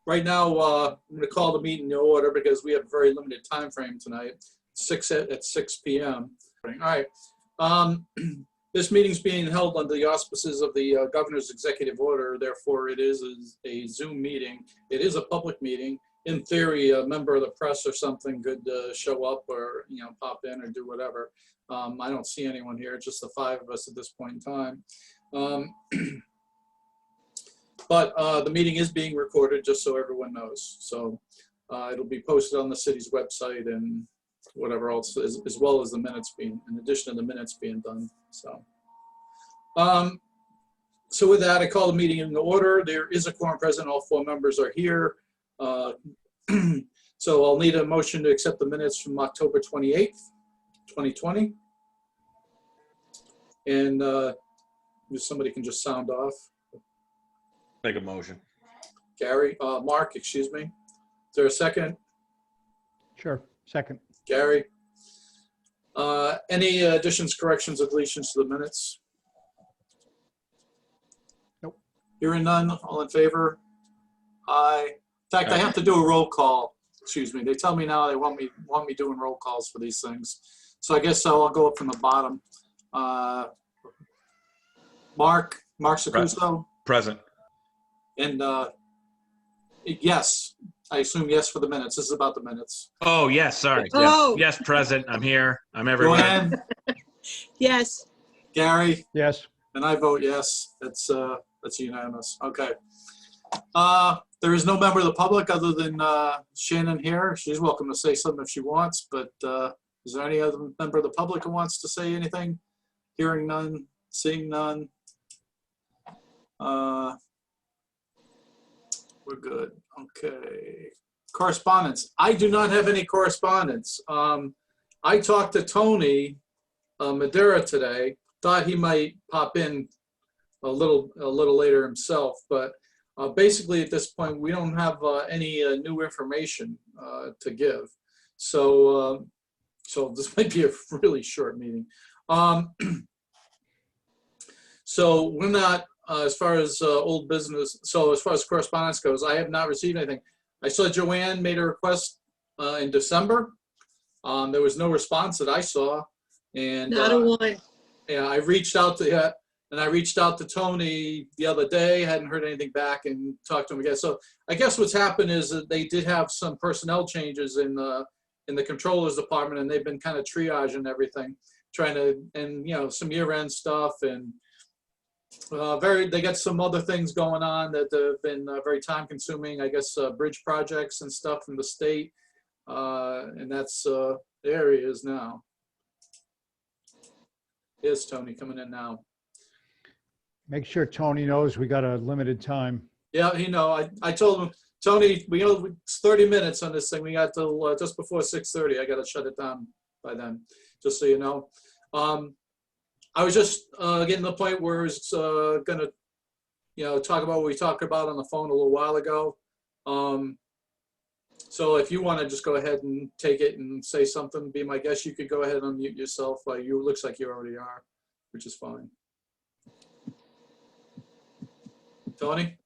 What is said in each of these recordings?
Right now, I'm going to call the meeting to order because we have a very limited time frame tonight, at 6 p.m. All right. This meeting is being held under the auspices of the governor's executive order. Therefore, it is a Zoom meeting. It is a public meeting. In theory, a member of the press or something could show up or pop in or do whatever. I don't see anyone here. It's just the five of us at this point in time. But the meeting is being recorded, just so everyone knows. So it'll be posted on the city's website and whatever else, as well as the minutes being, in addition to the minutes being done. So, so with that, I call the meeting in order. There is a quorum present. All four members are here. So I'll need a motion to accept the minutes from October 28th, 2020. And if somebody can just sound off. Make a motion. Gary, Mark, excuse me. Is there a second? Sure, second. Gary. Any additions, corrections, or deletions to the minutes? Nope. Hearing none, all in favor? Aye. In fact, I have to do a roll call. Excuse me. They tell me now they want me doing roll calls for these things. So I guess I'll go up from the bottom. Mark Sacuso. Present. And yes, I assume yes for the minutes. This is about the minutes. Oh, yes, sorry. Oh. Yes, yes, present. I'm here. I'm everywhere. Joanne, Yes. Gary, Yes. and I vote yes. That's unanimous. Okay. There is no member of the public other than Shannon here. She's welcome to say something if she wants, but is there any other member of the public who wants to say anything? Hearing none, seeing none. We're good. Okay. Correspondence. I do not have any correspondence. I talked to Tony Madeira today. Thought he might pop in a little later himself, but basically at this point we don't have any new information to give. So so this might be a really short meeting. So we're not. As far as old business, so as far as correspondence goes, I have not received anything. I saw Joanne made a request in December. There was no response that I saw, and Not a one. yeah, I reached out to and I reached out to Tony the other day. Hadn't heard anything back, and talked to him again. So I guess what's happened is that they did have some personnel changes in the controllers department, and they've been kind of triaging everything, trying to, and some year-end stuff and. They got some other things going on that have been very time consuming, I guess, bridge projects and stuff from the state. And that's there he is now. Here's Tony coming in now. Make sure Tony knows we got a limited time. Yeah, I told him, Tony, it's 30 minutes on this thing. We got till just before 6:30. I got to shut it down by then, just so you know. I was just getting to the point where it's going to, talk about what we talked about on the phone a little while ago. So if you want to just go ahead and take it and say something, be my guest, you could go ahead and unmute yourself. You looks like you already are, which is fine. Tony?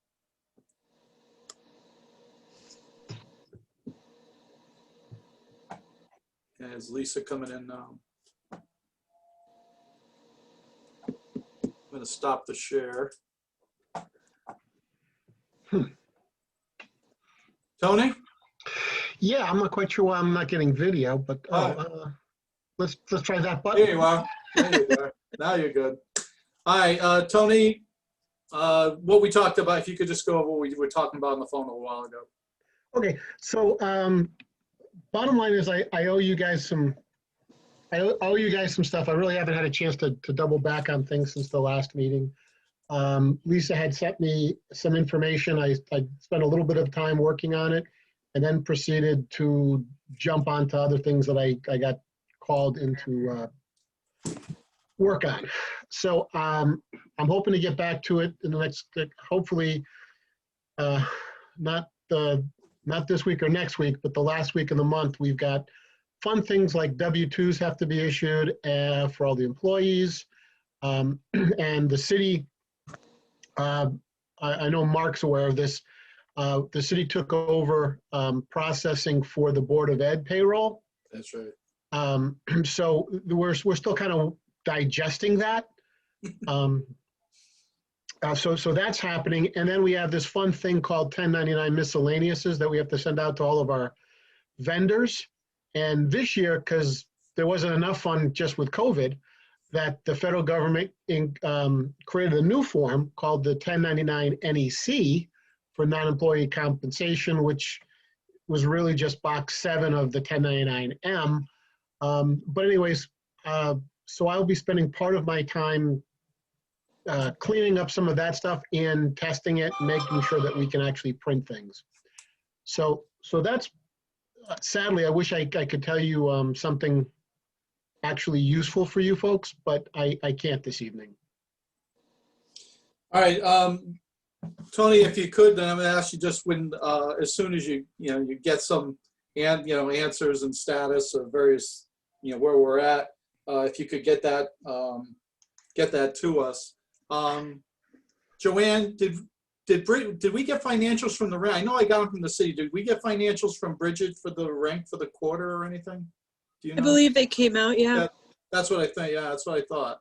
Okay, is Lisa coming in now? I'm going to stop the share. Tony? Yeah, I'm not quite sure why I'm not getting video, but let's try that button. There you are. There you are. Now you're good. All right, Tony, what we talked about, if you could just go over what we were talking about on the phone a little while ago. Okay, so bottom line is I owe you guys some. I owe you guys some stuff. I really haven't had a chance to double back on things since the last meeting. Lisa had sent me some information. I spent a little bit of time working on it and then proceeded to jump onto other things that I got called into work on. So I'm hoping to get back to it in the next, hopefully not this week or next week, but the last week of the month. We've got fun things like W-2s have to be issued for all the employees. And the city, I know Mark's aware of this, the city took over processing for the Board of Ed payroll. That's right. So we're still kind of digesting that. So that's happening. And then we have this fun thing called 1099 miscellaneouses that we have to send out to all of our vendors. And this year, because there wasn't enough fun just with COVID, that the federal government created a new form called the 1099 NEC for non-employee compensation, which was really just box 7 of the 1099M. But anyways, so I'll be spending part of my time cleaning up some of that stuff and testing it, making sure that we can actually print things. So that's, sadly, I wish I could tell you something actually useful for you folks, but I can't this evening. All right, Tony, if you could, then I'm going to ask you just when, as soon as you get some, answers and status of various, where we're at, if you could get that to us. Joanne, did we get financials from the rent? I know I got them from the city. Did we get financials from Bridget for the rent for the quarter or anything? Do you know? I believe they came out, yeah. That's what I think. Yeah, that's what I thought.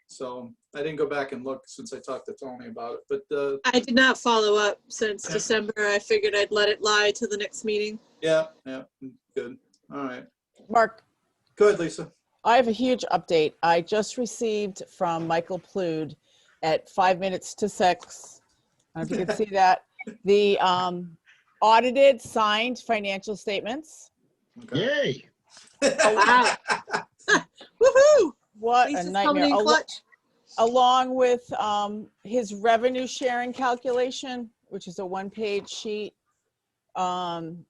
So I didn't go back and look since I talked to Tony about it. But I did not follow up since December. I figured I'd let it lie till the next meeting. yeah, good. All right. Mark, Go ahead, Lisa. I have a huge update. I just received from Michael Plude at 5 minutes to 6. I don't know if you can see that. The audited signed financial statements. Okay. Yay! Oh, wow. Woohoo! What Lisa's a coming nightmare. in clutch. Along with his revenue sharing calculation, which is a 1-page sheet. And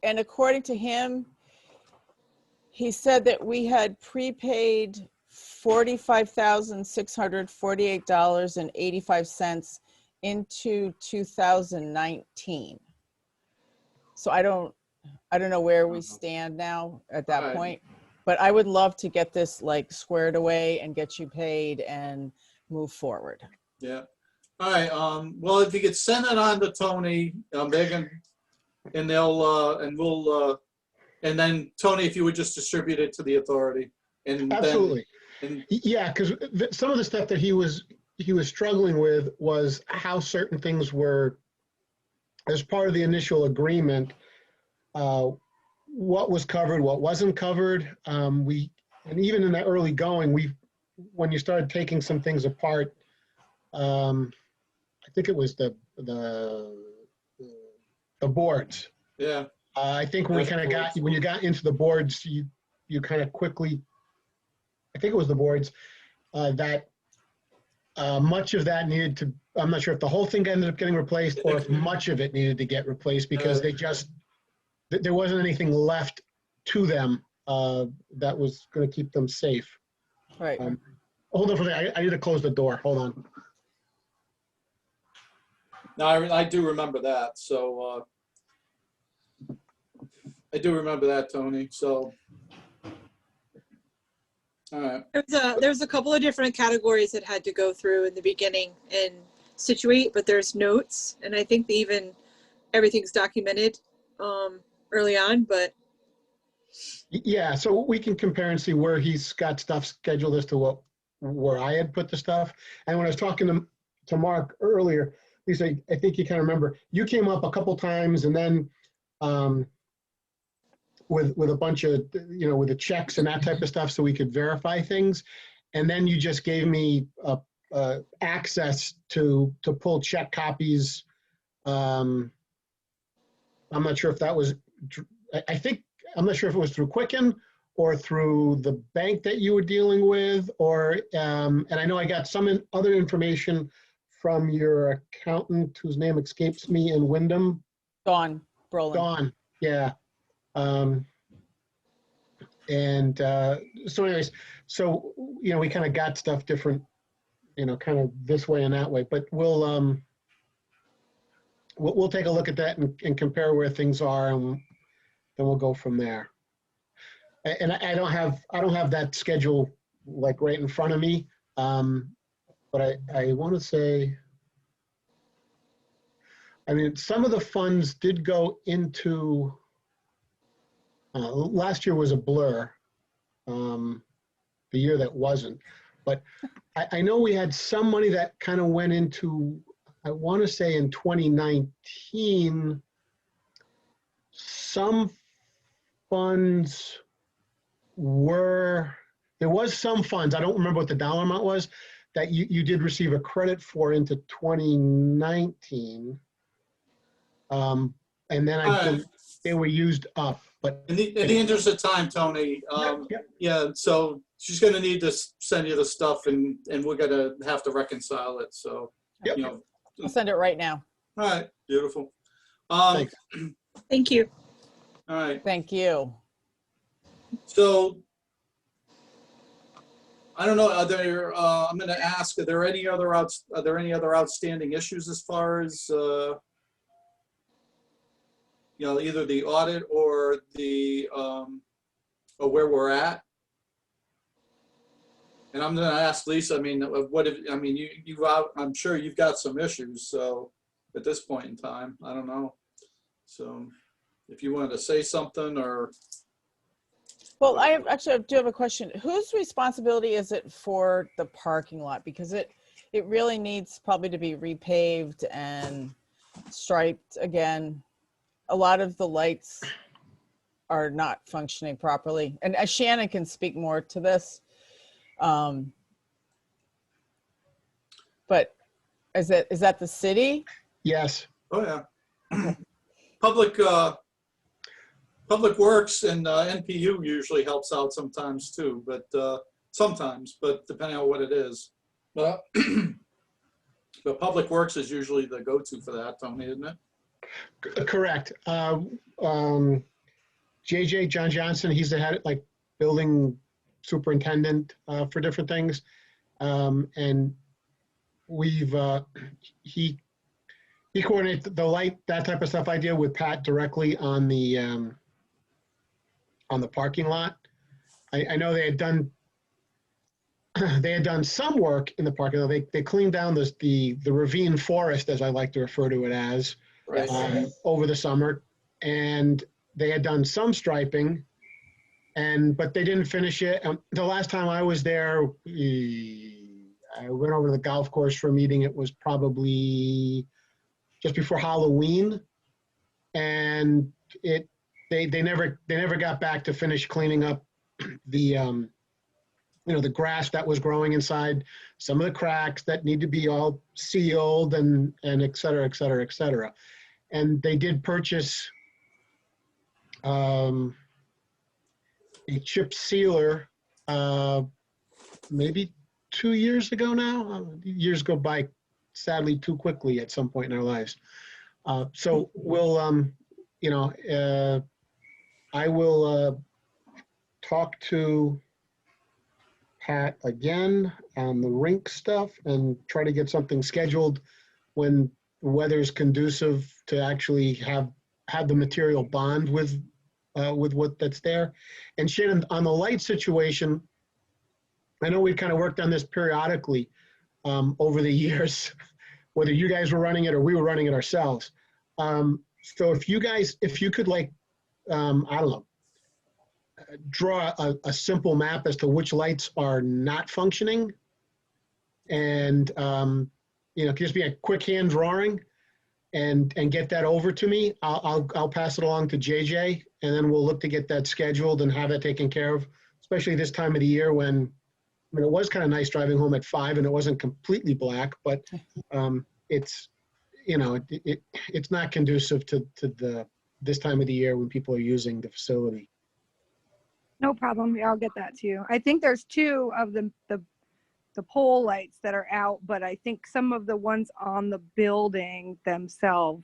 according to him, he said that we had prepaid $45,648.85 into 2019. So I don't know where we stand now at that Right. point, but I would love to get this like squared away and get you paid and move forward. Yeah. All right. Well, if you could send it on to Tony, Megan, and they'll and we'll and then Tony, if you would just distribute it to the authority, and Absolutely. Then, Yeah, because some of the stuff that he was struggling with was how certain things were, as part of the initial agreement, what was covered, what wasn't covered. And even in the early going, when you started taking some things apart, I think it was the boards. yeah. I think when you got into the boards, you kind of quickly, I think it was the boards, that much of that needed to, I'm not sure if the whole thing ended up getting replaced or if much of it needed to get replaced because there wasn't anything left to them that was going to keep them safe. Right. Hold on for a minute. I need to close the door. Hold on. No, I do remember that. So I do remember that, Tony. So all right. There's a couple of different categories that had to go through in the beginning and situate, but there's notes, and I think everything's documented early on, but Yeah, so we can compare and see where he's got stuff scheduled as to where I had put the stuff. And when I was talking to Mark earlier, Lisa, I think you kind of remember, you came up a couple times and then with a bunch of, with the checks and that type of stuff so we could verify things. And then you just gave me access to pull check copies. I'm not sure if that was, I'm not sure if it was through Quicken or through the bank that you were dealing with, or, and I know I got some other information from your accountant whose name escapes me in Wyndham. Dawn Brolin. Dawn, yeah. So anyways, so, we kind of got stuff different, kind of this way and that way, but we'll take a look at that and compare where things are, and then we'll go from there. And I don't have that schedule like right in front of me, but I want to say, I mean, some of the funds did go into, last year was a blur, the year that wasn't. But I know we had some money that kind of went into, I want to say in 2019, some funds there was some funds, I don't remember what the dollar amount was, that you did receive a credit for into 2019. And then I All right. believe they were used up, but In the interest of time, Tony, Yep. yeah, so she's gonna need to send you the stuff and we're gonna have to reconcile it, so, Yep. you know. I'll send it right now. All right, beautiful. Thanks. Thank you. All right, Thank you. so I don't know, I'm gonna ask, are there any other outstanding issues as far as, you know, either the audit or the, or where we're at? And I'm gonna ask Lisa, I mean, I'm sure you've got some issues, so at this point in time, I don't know. So if you wanted to say something or, Well, I do have a question. Whose responsibility is it for the parking lot? Because it really needs probably to be repaved and striped again. A lot of the lights are not functioning properly. And Shannon can speak more to this. But is that the city? Yes. oh yeah. Public Works and NPU usually helps out sometimes too, but depending on what it is. But Public Works is usually the go-to for that, Tony, isn't it? Correct. JJ, John Johnson, he's the head, like, building superintendent for different things. And he coordinates the light, that type of stuff I deal with Pat directly on the parking lot. I know they had done some work in the parking lot. They cleaned down the ravine forest, as I like to refer to it as, Right. over the summer, and they had done some striping, but they didn't finish it. The last time I was there, I went over to the golf course for a meeting. It was probably just before Halloween, and they never got back to finish cleaning up the the grass that was growing inside, some of the cracks that need to be all sealed, and et cetera, et cetera, et cetera. And they did purchase a chip sealer maybe 2 years ago now. Years go by sadly too quickly at some point in our lives. So we'll, I will talk to Pat again on the rink stuff and try to get something scheduled when the weather's conducive to actually have the material bond with what that's there. And Shannon, on the light situation, I know we've kind of worked on this periodically over the years, whether you guys were running it or we were running it ourselves. So if you could, like, I don't know, draw a simple map as to which lights are not functioning, and just be a quick hand drawing, and get that over to me. I'll pass it along to JJ, and then we'll look to get that scheduled and have that taken care of, especially this time of the year when, I mean, it was kind of nice driving home at 5 and it wasn't completely black, but it's not conducive to this time of the year when people are using the facility. No problem. Yeah, I'll get that to you. I think there's 2 of the pole lights that are out, but I think some of the ones on the building themselves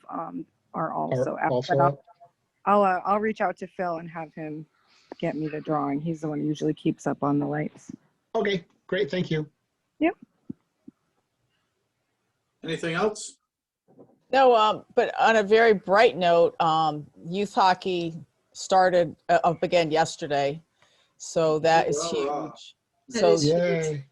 are also out. Also But out? I'll reach out to Phil and have him get me the drawing. He's the one who usually keeps up on the lights. Okay, great. Thank you. Yep. Anything else? No, but on a very bright note, youth hockey started up again yesterday. So that is Hurrah. huge. That So is huge. Yay.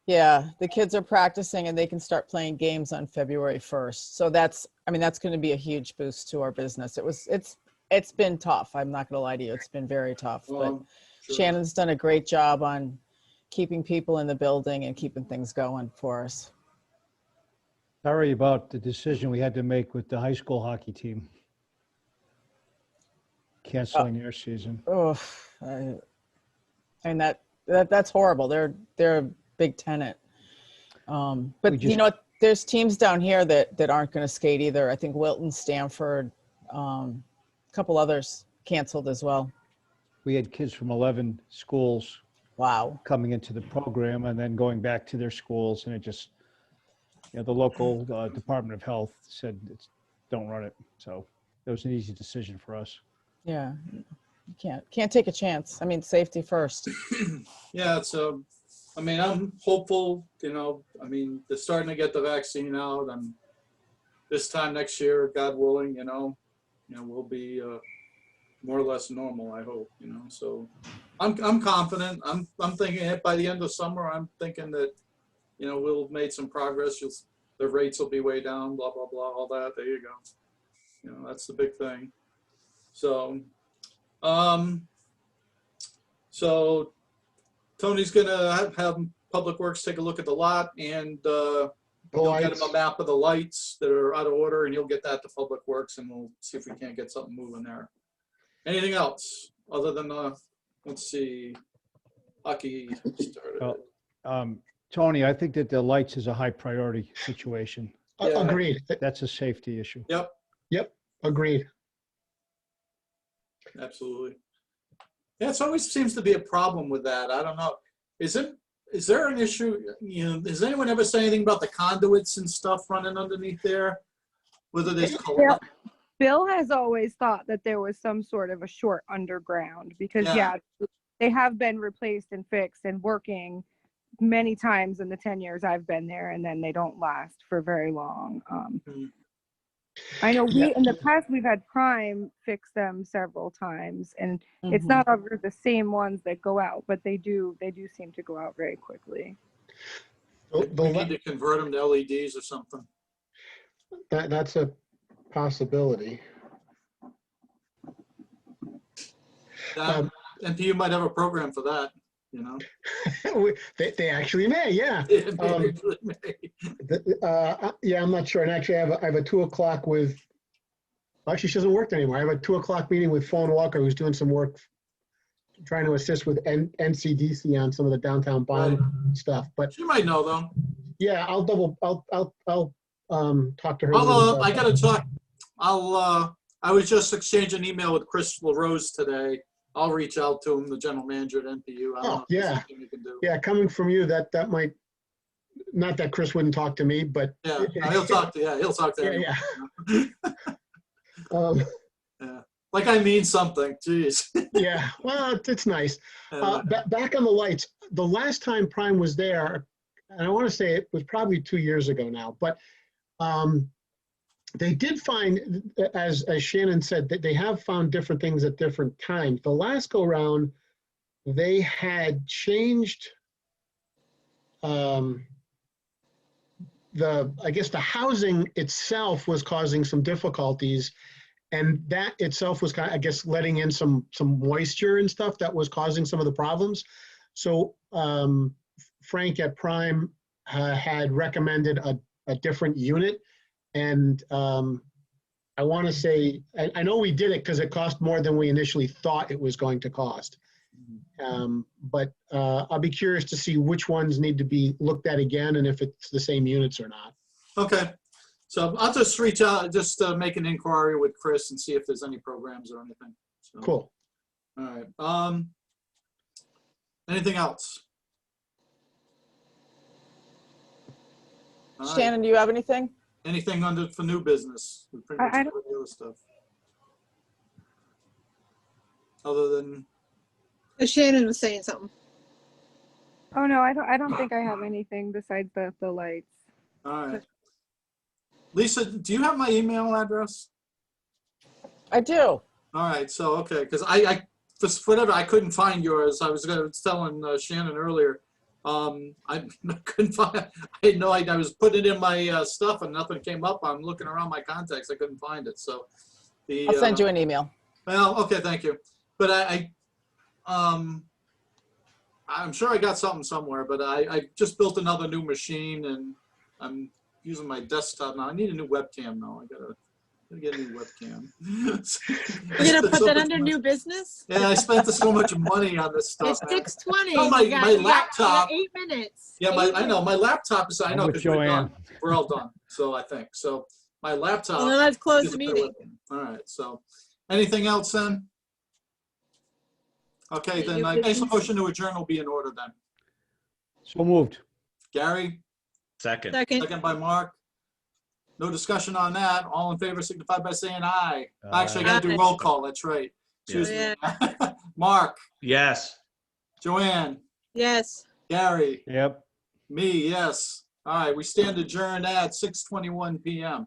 Yeah, the kids are practicing and they can start playing games on February 1st. So that's going to be a huge boost to our business. It's been tough. I'm not going to lie to you. It's been very tough, but Sure. Shannon's done a great job on keeping people in the building and keeping things going for us. Sorry about the decision we had to make with the high school hockey team. Canceling their season. Oh, and that's horrible. They're a big tenant. But We you just- know what? There's teams down here that aren't going to skate either. I think Wilton, Stanford, a couple others canceled as well. We had kids from 11 schools Wow. coming into the program and then going back to their schools, and it just, the local Department of Health said, don't run it. So it was an easy decision for us. Yeah. You can't take a chance. Safety first. Yeah, so, I'm hopeful, they're starting to get the vaccine out, and this time next year, God willing, we'll be more or less normal, I hope, so I'm confident. I'm thinking by the end of summer, I'm thinking that, we'll have made some progress. The rates will be way down, blah, blah, blah, all that. There you go. That's the big thing. So, so Tony's gonna have Public Works take a look at the lot, and we'll get him a map of the lights that are out of order, and he'll get that to Public Works, and we'll see if we can't get something moving there. Anything else other than let's see, hockey started. Tony, I think that the lights is a high priority situation. Yeah. Agreed. That's a safety issue. Yep, Agreed. absolutely. Yeah, it always seems to be a problem with that. I don't know. Is there an issue? Has anyone ever said anything about the conduits and stuff running underneath there? Whether there's Bill has always thought that there was some sort of a short underground because Yeah. they have been replaced and fixed and working many times in the 10 years I've been there, and then they don't last for very long. I know in the past we've had Prime fix them several times, and it's not over the same ones that go out, but they do seem to go out very quickly. we need to convert them to LEDs or something. That's a possibility. NPU might have a program for that, They actually may, yeah. Yeah, I'm not sure. And actually, I have a 2:00 with. Actually, she doesn't work anymore. I have a 2:00 meeting with Fawn Walker, who's doing some work, trying to assist with NCDC on some of the downtown bond stuff. But She might know though. yeah, I'll talk to her. I gotta talk. I was just exchanging an email with Chris LaRose today. I'll reach out to him, the general manager at NPU. I don't know if there's anything we can do. Yeah, coming from you, that might. Not that Chris wouldn't talk to me, but Yeah, he'll talk to anyone. yeah. Yeah. Like I mean something. Jeez. Yeah, well, it's nice. Back on the lights, the last time Prime was there, and I want to say it was probably 2 years ago now, but they did find, as Shannon said, that they have found different things at different times. The last go round, they had changed I guess the housing itself was causing some difficulties, and that itself was kind of, I guess, letting in some moisture and stuff that was causing some of the problems. So Frank at Prime had recommended a different unit, and I want to say, I know we did it because it cost more than we initially thought it was going to cost. But I'll be curious to see which ones need to be looked at again and if it's the same units or not. Okay. So I'll just reach out, just make an inquiry with Chris and see if there's any programs or anything. So, Cool. all right. Anything else? All right. Shannon, do you have anything? Anything for new business? We pretty much I covered the other stuff. Other than, Shannon was saying something. Oh no, I don't think I have anything besides the lights. all right. Lisa, do you have my email address? I do. All right, so, okay, because I for whatever, I couldn't find yours. I was telling Shannon earlier, I couldn't find, I had no idea. I was putting it in my stuff and nothing came up. I'm looking around my contacts. I couldn't find it. So the, I'll send you an email. well, okay, thank you. But I'm sure I got something somewhere, but I just built another new machine and I'm using my desktop now. I need a new webcam now. I gotta get a new webcam. You're gonna put that under new business? Yeah, I spent so much money on this stuff. It's man. 6:20. No, my- You got- my you got laptop- 8 minutes. Yeah, I know my laptop is. I I'm know with because we're Joanne. done. We're all done. So I think so. My laptop. Well, then let's close is the a better meeting. webcam. All right. So, anything else then? Okay, then New I guess a business? motion to adjourn will be in order then. So moved. Gary, Second. Second. second by Mark. No discussion on that. All in favor signify by saying aye. Actually, I gotta do Aye. roll call. That's right. Excuse Yeah. me. Mark, Yes. Joanne, Yes. Gary, Yep. me, yes. All right, we stand adjourned at 6:21 p.m.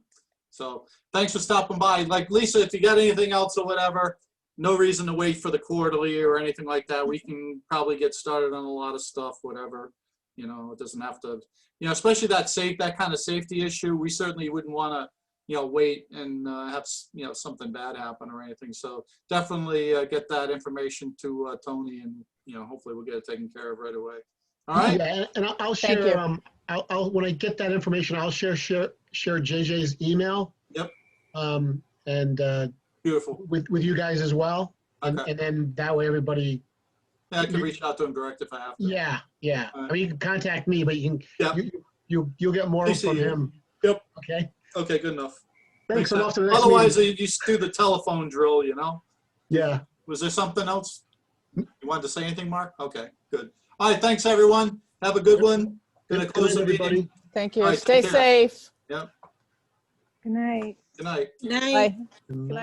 So thanks for stopping by. Like Lisa, if you got anything else or whatever, no reason to wait for the quarterly or anything like that. We can probably get started on a lot of stuff, whatever. You know, it doesn't have to, especially that kind of safety issue. We certainly wouldn't want to, wait and have, something bad happen or anything. So definitely get that information to Tony and, hopefully we'll get it taken care of right away. All right. Yeah, and I'll Thank share, you. I'll when I get that information, I'll share JJ's email. Yep. And Beautiful. with you guys as well. And Okay. then that way everybody, Yeah, I can reach out to him direct if I have to. yeah. All right. I mean, you can contact me, but you Yep. can, you'll get more Please see from you. him. Yep. Okay. Okay, good enough. Thanks so Makes much. sense. Otherwise, you just do the telephone drill, Yeah. Was there something else? You wanted to say anything, Mark? Okay, good. All right, thanks, everyone. Have a good one. Gonna Good close night, the meeting. everybody. Thank you. All right, Stay take care. safe. Yep, Good night. good night. Night. Bye. Good night.